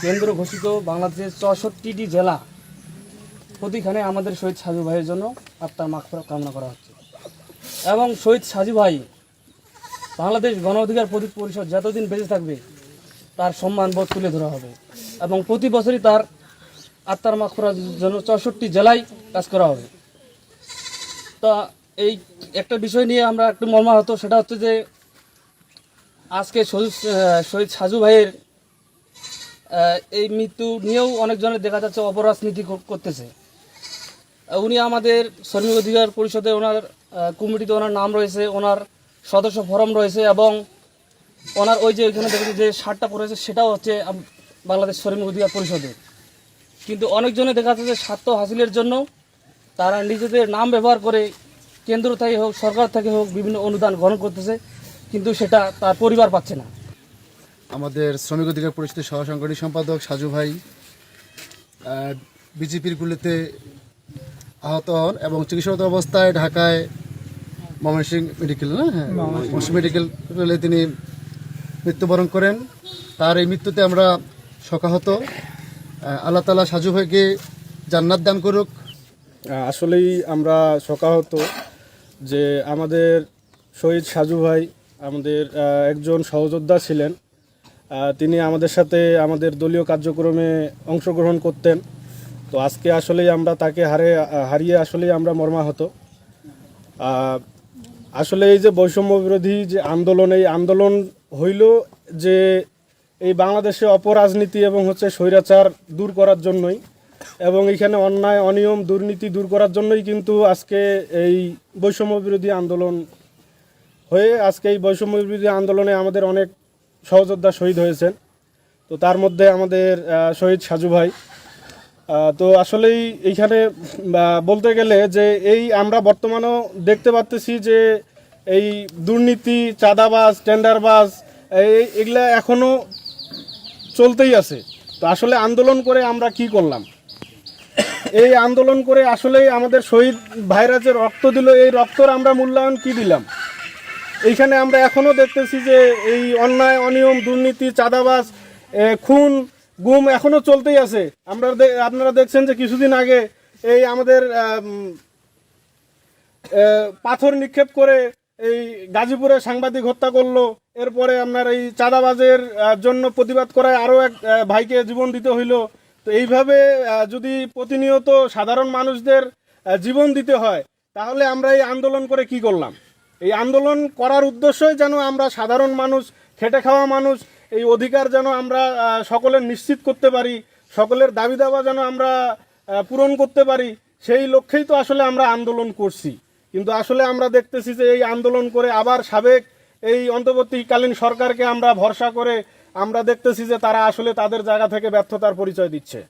কেন্দ্র ঘোষিত বাংলাদেশের 64টি জেলা প্রতিখানে আমাদের শহীদ সাজু ভাইয়ের জন্য আত্মার মাগফিরাত কামনা করা হচ্ছে। এবং শহীদ সাজু ভাই বাংলাদেশ গণ অধিকার পরিষদ যতদিন বেঁচে থাকবে তার সম্মান বোধ তুলে ধরা হবে এবং প্রতি বছরই তার আত্মার মাগফিরাতের জন্য 64টি জেলায় কাজ করা হবে। তো এই একটা বিষয় নিয়ে আমরা একটু মর্মাহত, সেটা হচ্ছে যে আজকে শহীদ সাজু ভাইয়ের এই মৃত্যু নিয়েও অনেকজনের দেখা যাচ্ছে অপরাজনীতি করতেছে। উনি আমাদের শ্রমিক অধিকার পরিষদে ওনার কমিটিতে ওনার নাম রয়েছে, ওনার সদস্য ফরম রয়েছে এবং ওনার ওই যে এখানে দেখেছি যে শার্টটা পরেছে সেটাও হচ্ছে বাংলাদেশ শ্রমিক অধিকার পরিষদের। কিন্তু অনেকজনে দেখা যাচ্ছে যে স্বার্থ হাসিলের জন্য তারা নিজেদের নাম ব্যবহার করে কেন্দ্র থেকে হোক সরকার থেকে হোক বিভিন্ন অনুদান গ্রহণ করতেছে, কিন্তু সেটা তার পরিবার পাচ্ছে না। আমাদের শ্রমিক অধিকার পরিষদের সহসাংগঠনিক সম্পাদক সাজু ভাই বিজেপির গুলিতে আহত হন এবং চিকিৎসারত অবস্থায় ঢাকায় ময়মনসিংহ মেডিকেলে তিনি মৃত্যুবরণ করেন। তার এই মৃত্যুতে আমরা শোকাহত। আল্লাহ তাআলা সাজু ভাইকে জান্নাত দান করুক। আসলেই আমরা শোকাহত যে আমাদের শহীদ সাজু ভাই আমাদের একজন সহযোদ্ধা ছিলেন। তিনি আমাদের সাথে আমাদের দলীয় কার্যক্রমে অংশগ্রহণ করতেন। তো আজকে আসলেই আমরা তাকে হারিয়ে আসলেই আমরা মর্মাহত। আসলে এই যে বৈষম্য বিরোধী যে আন্দোলন, এই আন্দোলন হইল যে এই বাংলাদেশে অপরাজনীতি এবং স্বৈরাচার দূর করার জন্যই এবং এখানে অন্যায় অনিয়ম দুর্নীতি দূর করার জন্যই কিন্তু আজকে এই বৈষম্য বিরোধী আন্দোলন হয়ে আজকে এই বৈষম্য বিরোধী আন্দোলনে আমাদের অনেক সহযোদ্ধা শহীদ হয়েছেন। তো তার মধ্যে আমাদের শহীদ সাজু ভাই। তো আসলেই এইখানে বলতে গেলে যে এই আমরা বর্তমানেও দেখতে পাচ্তেছি যে এই দুর্নীতি, চাঁদাবাজ, টেন্ডারবাজ এগুলা এখনও চলতেই আছে। তো আসলে আন্দোলন করে আমরা কি করলাম? এই আন্দোলন করে আসলেই আমাদের শহীদ ভাইরা যে রক্ত দিল, এই রক্তর আমরা মূল্যায়ন কি দিলাম? এইখানে আমরা এখনও দেখতেছি যে এই অন্যায় অনিয়ম দুর্নীতি চাঁদাবাজ খুন গুম এখনও চলতেই আছে। আপনারা দেখছেন যে কিছুদিন আগে এই আমাদের পাথর নিক্ষেপ করে এই গাজীপুরে সাংবাদিক হত্যা করলো। এরপরে আপনার এই চাঁদাবাজের জন্য প্রতিবাদ করায় আরও এক ভাইকে জীবন দিতে হইল। তো এইভাবে যদি প্রতিনিয়ত সাধারণ মানুষদের জীবন দিতে হয় তাহলে আমরা এই আন্দোলন করে কি করলাম? এই আন্দোলন করার উদ্দেশ্যই যেন আমরা সাধারণ মানুষ, খেটে খাওয়া মানুষ, এই অধিকার যেন আমরা সকলের নিশ্চিত করতে পারি, সকলের দাবি দাবা যেন আমরা পূরণ করতে পারি, সেই লক্ষ্যেই তো আসলে আমরা আন্দোলন করছি। কিন্তু আসলে আমরা দেখতেছি যে এই আন্দোলন করে আবার সাবেক এই অন্তর্বর্তীকালীন সরকারকে আমরা ভরসা করে আমরা দেখতেছি যে তারা আসলে তাদের জায়গা থেকে ব্যর্থতার পরিচয় দিচ্ছে।